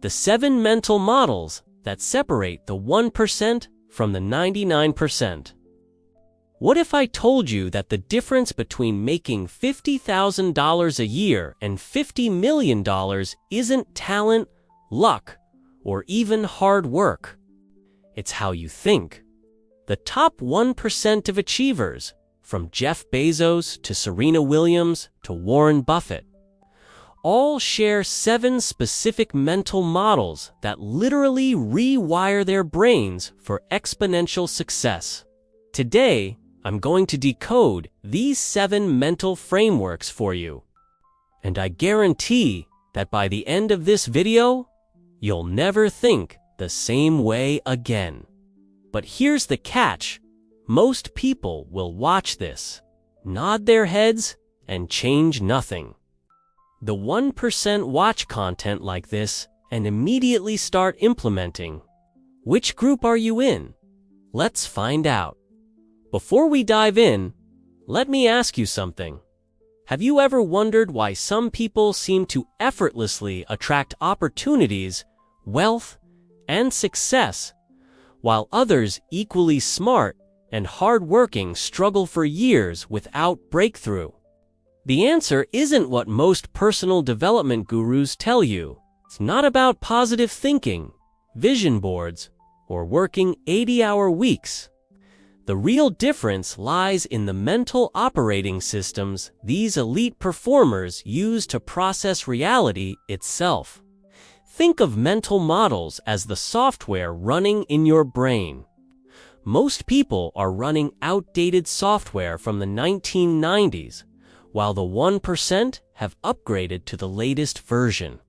The 7 mental models that separate the 1% from the 99%. What if I told you that the difference between making $50,000 a year and $50 million isn't talent, luck, or even hard work? It's how you think. The top 1% of achievers, from Jeff Bezos to Serena Williams to Warren Buffett, all share 7 specific mental models that literally rewire their brains for exponential success. Today, I'm going to decode these 7 mental frameworks for you. And I guarantee that by the end of this video, you'll never think the same way again. But here's the catch. Most people will watch this, nod their heads, and change nothing. The 1% watch content like this and immediately start implementing. Which group are you in? Let's find out. Before we dive in, let me ask you something. Have you ever wondered why some people seem to effortlessly attract opportunities, wealth, and success, while others equally smart and hardworking struggle for years without breakthrough? The answer isn't what most personal development gurus tell you. It's not about positive thinking, vision boards, or working 80-hour weeks. The real difference lies in the mental operating systems these elite performers use to process reality itself. Think of mental models as the software running in your brain. Most people are running outdated software from the 1990s, while the 1% have upgraded to the latest version.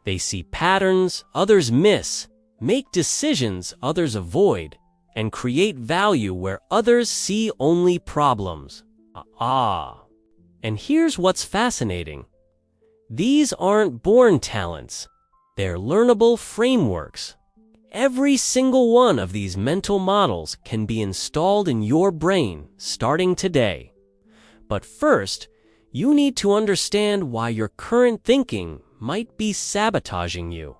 They see patterns others miss, make decisions others avoid, and create value where others see only problems. And here's what's fascinating. These aren't born talents. They're learnable frameworks. Every single one of these mental models can be installed in your brain starting today. But first, you need to understand why your current thinking might be sabotaging you.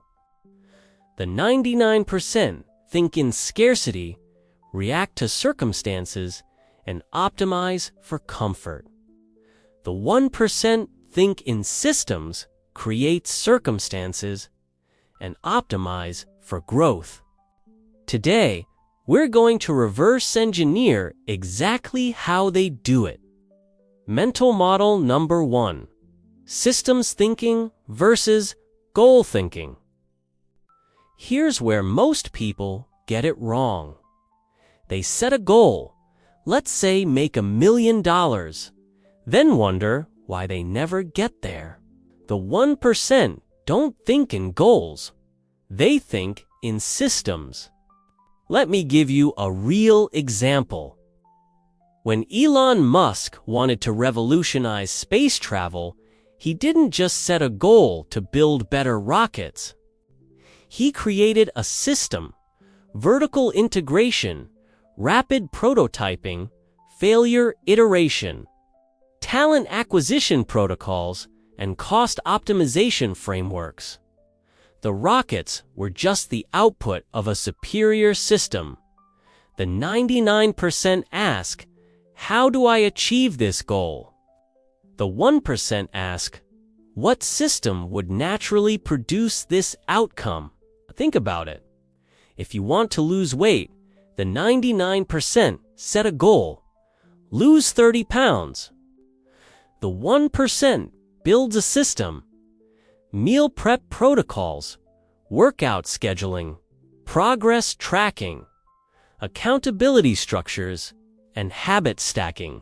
The 99% think in scarcity, react to circumstances, and optimize for comfort. The 1% think in systems, create circumstances, and optimize for growth. Today, we're going to reverse engineer exactly how they do it. Mental model number 1. Systems thinking versus goal thinking. Here's where most people get it wrong. They set a goal, let's say make $1 million, then wonder why they never get there. The 1% don't think in goals. They think in systems. Let me give you a real example. When Elon Musk wanted to revolutionize space travel, he didn't just set a goal to build better rockets. He created a system, vertical integration, rapid prototyping, failure iteration, talent acquisition protocols, and cost optimization frameworks. The rockets were just the output of a superior system. The 99% ask, how do I achieve this goal? The 1% ask, what system would naturally produce this outcome? Think about it. If you want to lose weight, the 99% set a goal. Lose 30 pounds. The 1% builds a system. Meal prep protocols, workout scheduling, progress tracking, accountability structures, and habit stacking.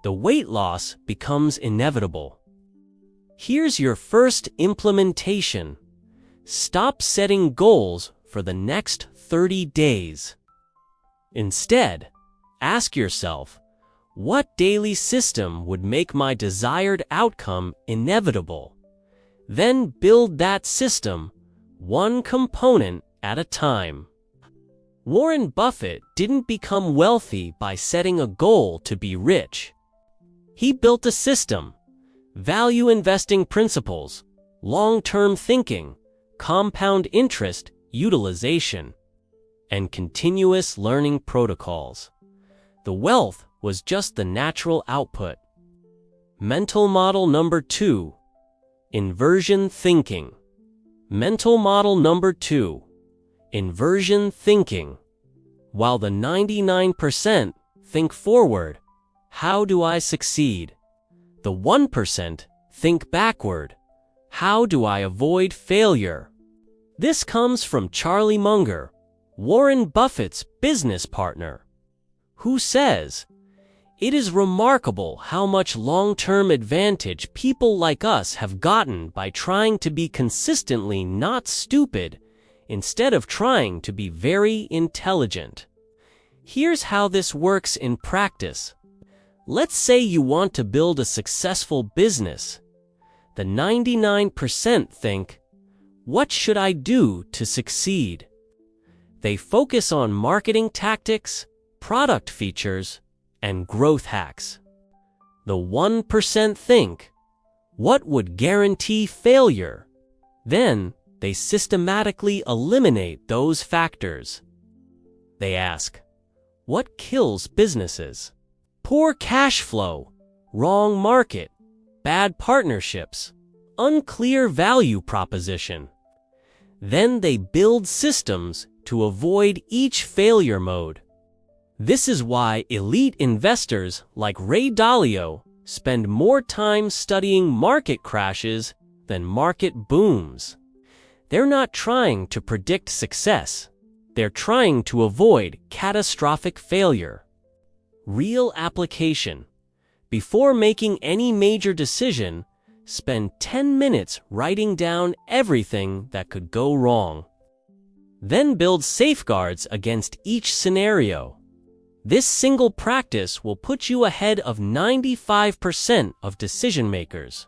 The weight loss becomes inevitable. Here's your first implementation. Stop setting goals for the next 30 days. Instead, ask yourself, what daily system would make my desired outcome inevitable? Then build that system, one component at a time. Warren Buffett didn't become wealthy by setting a goal to be rich. He built a system: value investing principles, long-term thinking, compound interest utilization, and continuous learning protocols. The wealth was just the natural output. Mental model number 2. Inversion thinking. Mental model number 2. Inversion thinking. While the 99% think forward, how do I succeed? The 1% think backward, how do I avoid failure? This comes from Charlie Munger, Warren Buffett's business partner, who says, "It is remarkable how much long-term advantage people like us have gotten by trying to be consistently not stupid instead of trying to be very intelligent." Here's how this works in practice. Let's say you want to build a successful business. The 99% think, "What should I do to succeed?" They focus on marketing tactics, product features, and growth hacks. The 1% think, "What would guarantee failure?" Then, they systematically eliminate those factors. They ask, "What kills businesses?" Poor cash flow, wrong market, bad partnerships, unclear value proposition. Then they build systems to avoid each failure mode. This is why elite investors like Ray Dalio spend more time studying market crashes than market booms. They're not trying to predict success. They're trying to avoid catastrophic failure. Real application. Before making any major decision, spend 10 minutes writing down everything that could go wrong. Then build safeguards against each scenario. This single practice will put you ahead of 95% of decision makers.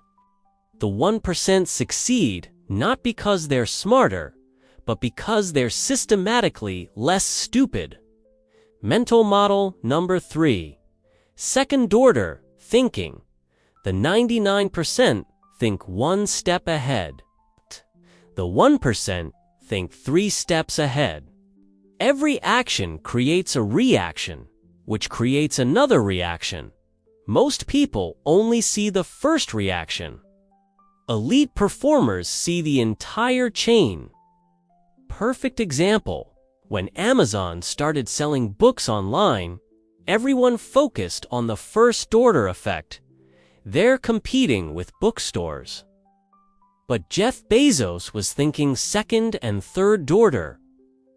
The 1% succeed not because they're smarter, but because they're systematically less stupid. Mental model number 3. Second-order thinking. The 99% think one step ahead. The 1% think 3 steps ahead. Every action creates a reaction, which creates another reaction. Most people only see the first reaction. Elite performers see the entire chain. Perfect example. When Amazon started selling books online, everyone focused on the first-order effect. They're competing with bookstores. But Jeff Bezos was thinking second and third order.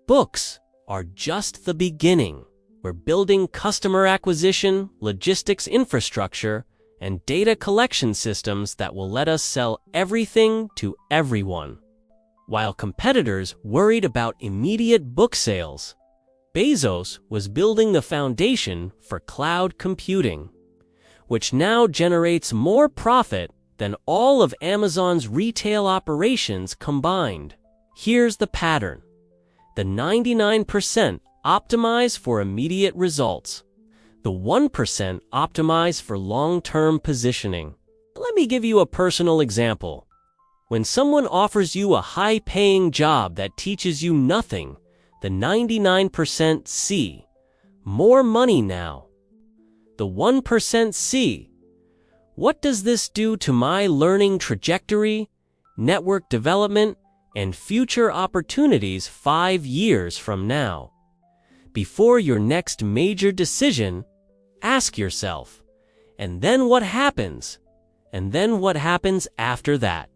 Books are just the beginning. We're building customer acquisition, logistics infrastructure, and data collection systems that will let us sell everything to everyone. While competitors worried about immediate book sales, Bezos was building the foundation for cloud computing, which now generates more profit than all of Amazon's retail operations combined. Here's the pattern. The 99% optimize for immediate results. The 1% optimize for long-term positioning. Let me give you a personal example. When someone offers you a high-paying job that teaches you nothing, the 99% see, "More money now." The 1% see, "What does this do to my learning trajectory, network development, and future opportunities 5 years from now?" Before your next major decision, ask yourself, "And then what happens? And then what happens after that?"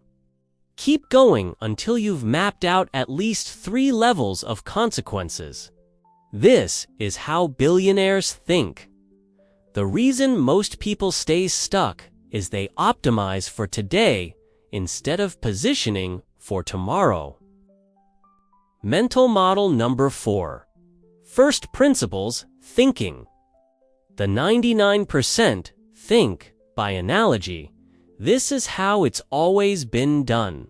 Keep going until you've mapped out at least 3 levels of consequences. This is how billionaires think. The reason most people stay stuck is they optimize for today instead of positioning for tomorrow. Mental model number 4. First principles thinking. The 99% think, by analogy, this is how it's always been done.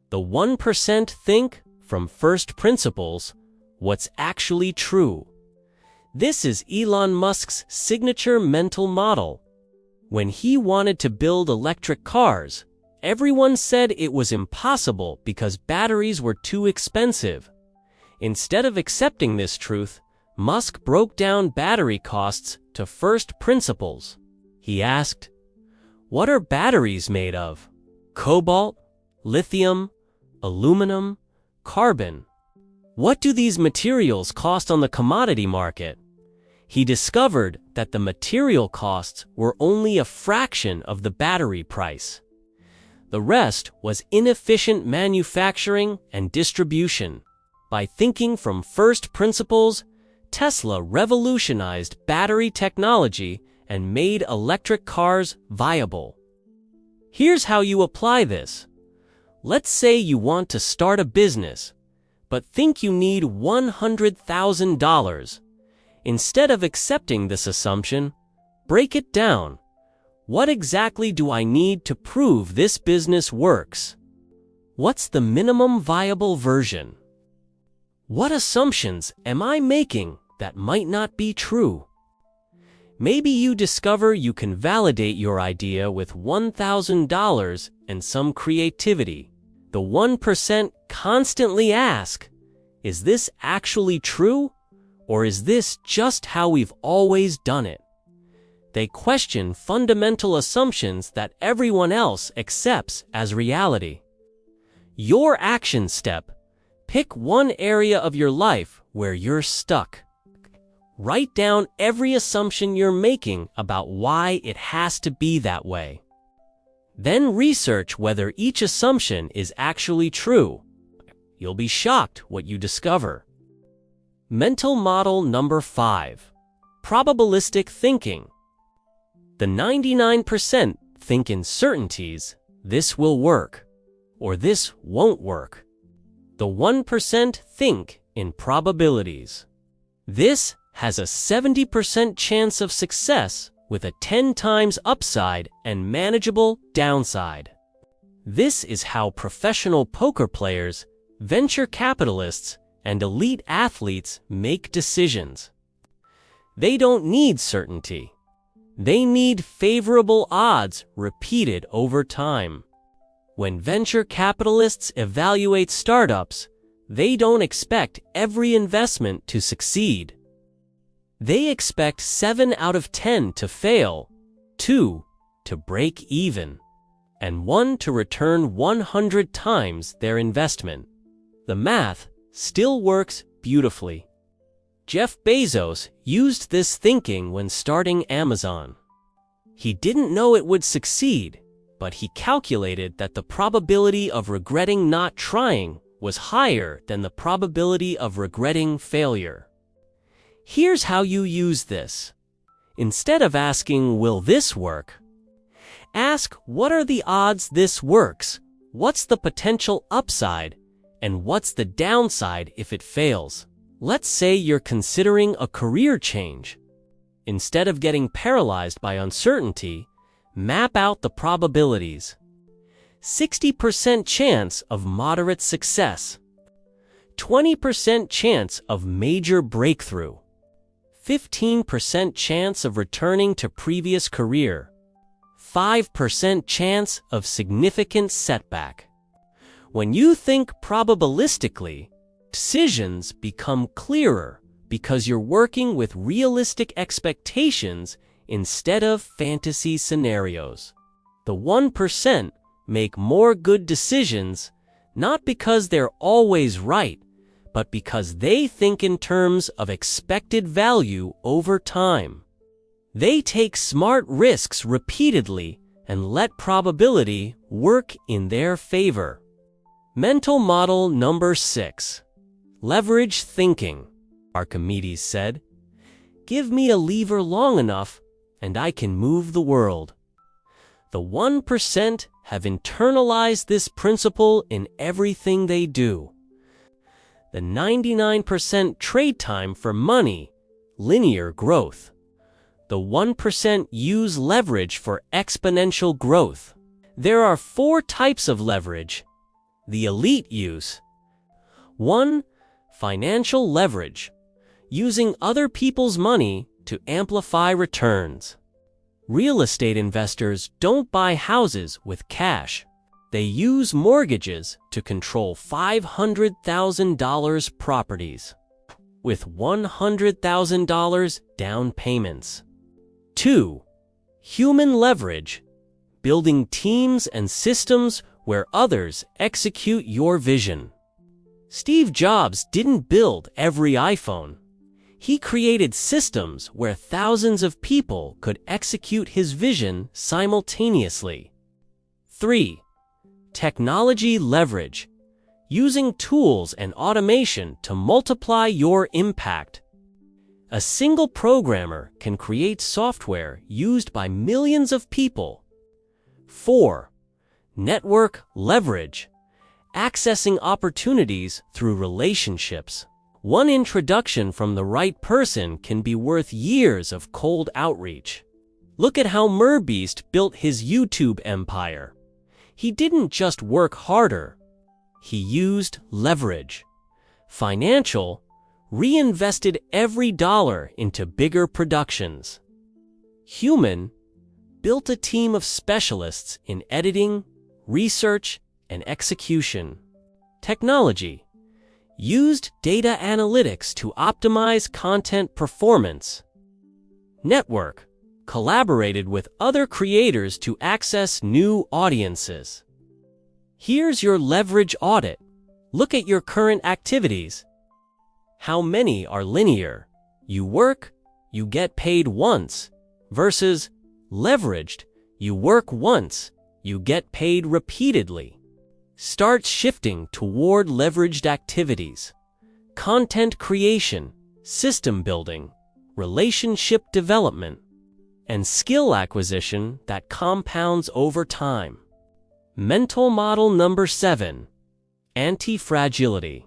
The 1% think, from first principles, what's actually true. This is Elon Musk's signature mental model. When he wanted to build electric cars, everyone said it was impossible because batteries were too expensive. Instead of accepting this truth, Musk broke down battery costs to first principles. He asked, "What are batteries made of? Cobalt, lithium, aluminum, carbon. What do these materials cost on the commodity market?" He discovered that the material costs were only a fraction of the battery price. The rest was inefficient manufacturing and distribution. By thinking from first principles, Tesla revolutionized battery technology and made electric cars viable. Here's how you apply this. Let's say you want to start a business, but think you need $100,000. Instead of accepting this assumption, break it down. What exactly do I need to prove this business works? What's the minimum viable version? What assumptions am I making that might not be true? Maybe you discover you can validate your idea with $1,000 and some creativity. The 1% constantly ask, "Is this actually true? Or is this just how we've always done it?" They question fundamental assumptions that everyone else accepts as reality. Your action step: pick one area of your life where you're stuck. Write down every assumption you're making about why it has to be that way. Then research whether each assumption is actually true. You'll be shocked what you discover. Mental model number 5. Probabilistic thinking. The 99% think in certainties, this will work, or this won't work. The 1% think in probabilities. This has a 70% chance of success with a 10 times upside and manageable downside. This is how professional poker players, venture capitalists, and elite athletes make decisions. They don't need certainty. They need favorable odds repeated over time. When venture capitalists evaluate startups, they don't expect every investment to succeed. They expect 7 out of 10 to fail, 2 to break even, and 1 to return 100 times their investment. The math still works beautifully. Jeff Bezos used this thinking when starting Amazon. He didn't know it would succeed, but he calculated that the probability of regretting not trying was higher than the probability of regretting failure. Here's how you use this. Instead of asking, "Will this work?" ask, "What are the odds this works? What's the potential upside? And what's the downside if it fails?" Let's say you're considering a career change. Instead of getting paralyzed by uncertainty, map out the probabilities. 60% chance of moderate success. 20% chance of major breakthrough. 15% chance of returning to previous career. 5% chance of significant setback. When you think probabilistically, decisions become clearer because you're working with realistic expectations instead of fantasy scenarios. The 1% make more good decisions, not because they're always right, but because they think in terms of expected value over time. They take smart risks repeatedly and let probability work in their favor. Mental model number 6. Leverage thinking. Archimedes said, "Give me a lever long enough, and I can move the world." The 1% have internalized this principle in everything they do. The 99% trade time for money, linear growth. The 1% use leverage for exponential growth. There are 4 types of leverage. The elite use. 1. Financial leverage, using other people's money to amplify returns. Real estate investors don't buy houses with cash. They use mortgages to control $500,000 properties with $100,000 down payments. 2. Human leverage, building teams and systems where others execute your vision. Steve Jobs didn't build every iPhone. He created systems where thousands of people could execute his vision simultaneously. 3. Technology leverage, using tools and automation to multiply your impact. A single programmer can create software used by millions of people. 4. Network leverage, accessing opportunities through relationships. One introduction from the right person can be worth years of cold outreach. Look at how Merbeast built his YouTube empire. He didn't just work harder. He used leverage. Financial, reinvested every dollar into bigger productions. Human, built a team of specialists in editing, research, and execution. Technology, used data analytics to optimize content performance. Network, collaborated with other creators to access new audiences. Here's your leverage audit. Look at your current activities. How many are linear? You work, you get paid once, versus leveraged, you work once, you get paid repeatedly. Start shifting toward leveraged activities. Content creation, system building, relationship development, and skill acquisition that compounds over time. Mental model number 7, antifragility.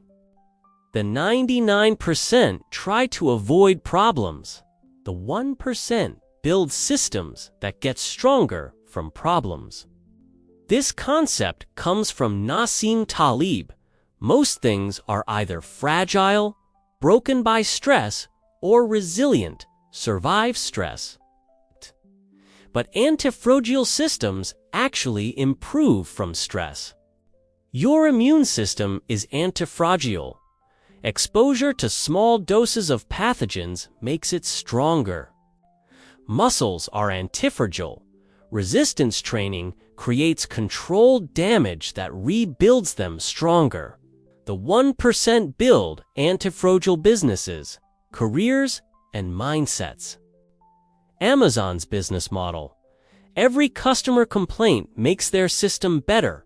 The 99% try to avoid problems. The 1% build systems that get stronger from problems. This concept comes from Nassim Taleb. Most things are either fragile, broken by stress, or resilient, survive stress. But antifragile systems actually improve from stress. Your immune system is antifragile. Exposure to small doses of pathogens makes it stronger. Muscles are antifragile. Resistance training creates controlled damage that rebuilds them stronger. The 1% build antifragile businesses, careers, and mindsets. Amazon's business model. Every customer complaint makes their system better.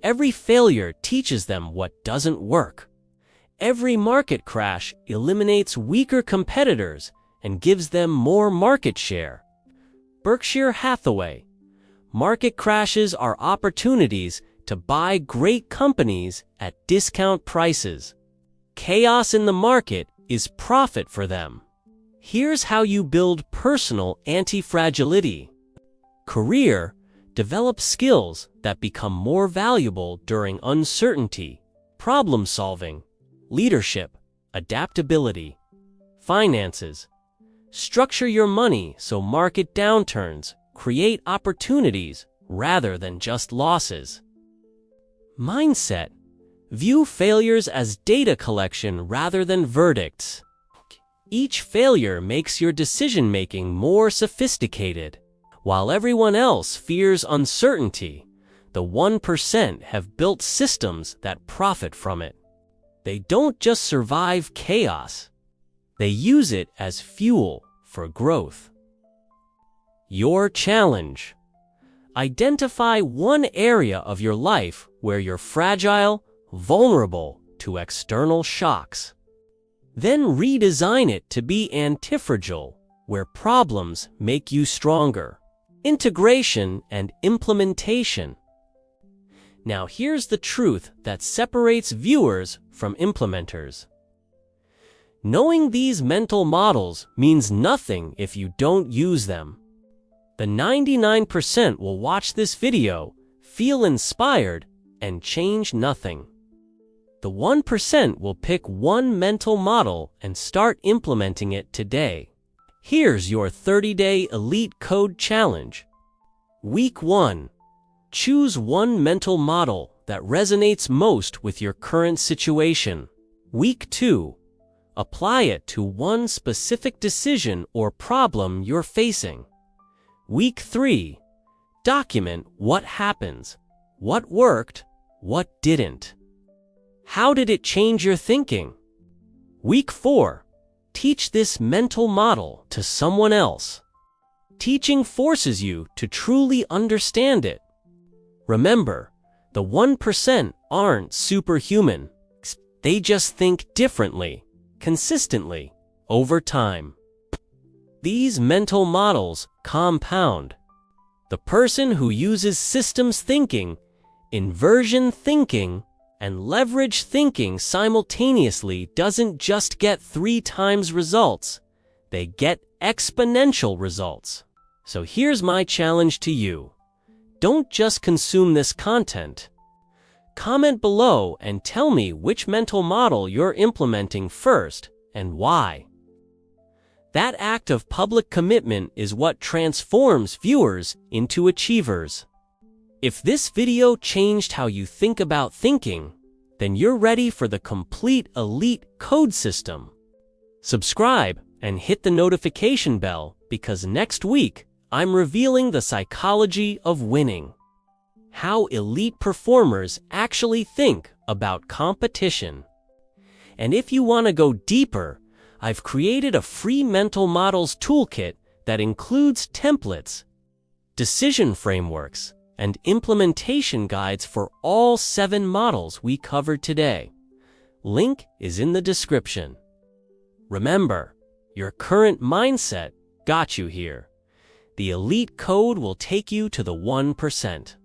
Every failure teaches them what doesn't work. Every market crash eliminates weaker competitors and gives them more market share. Berkshire Hathaway. Market crashes are opportunities to buy great companies at discount prices. Chaos in the market is profit for them. Here's how you build personal antifragility. Career, develop skills that become more valuable during uncertainty. Problem solving, leadership, adaptability. Finances, structure your money so market downturns create opportunities rather than just losses. Mindset, view failures as data collection rather than verdicts. Each failure makes your decision-making more sophisticated. While everyone else fears uncertainty, the 1% have built systems that profit from it. They don't just survive chaos. They use it as fuel for growth. Your challenge. Identify one area of your life where you're fragile, vulnerable to external shocks. Then redesign it to be antifragile, where problems make you stronger. Integration and implementation. Now here's the truth that separates viewers from implementers. Knowing these mental models means nothing if you don't use them. The 99% will watch this video, feel inspired, and change nothing. The 1% will pick one mental model and start implementing it today. Here's your 30-day Elite Code Challenge. Week 1. Choose one mental model that resonates most with your current situation. Week 2. Apply it to one specific decision or problem you're facing. Week 3. Document what happens, what worked, what didn't. How did it change your thinking? Week 4. Teach this mental model to someone else. Teaching forces you to truly understand it. Remember, the 1% aren't superhuman. They just think differently, consistently, over time. These mental models compound. The person who uses systems thinking, inversion thinking, and leverage thinking simultaneously doesn't just get 3 times results, they get exponential results. So here's my challenge to you. Don't just consume this content. Comment below and tell me which mental model you're implementing first and why. That act of public commitment is what transforms viewers into achievers. If this video changed how you think about thinking, then you're ready for the complete Elite Code System. Subscribe and hit the notification bell because next week I'm revealing the psychology of winning. How elite performers actually think about competition. And if you want to go deeper, I've created a free mental models toolkit that includes templates, decision frameworks, and implementation guides for all 7 models we covered today. Link is in the description. Remember, your current mindset got you here. The Elite Code will take you to the 1%.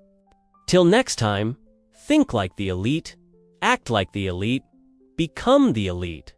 Till next time, think like the elite, act like the elite, become the elite.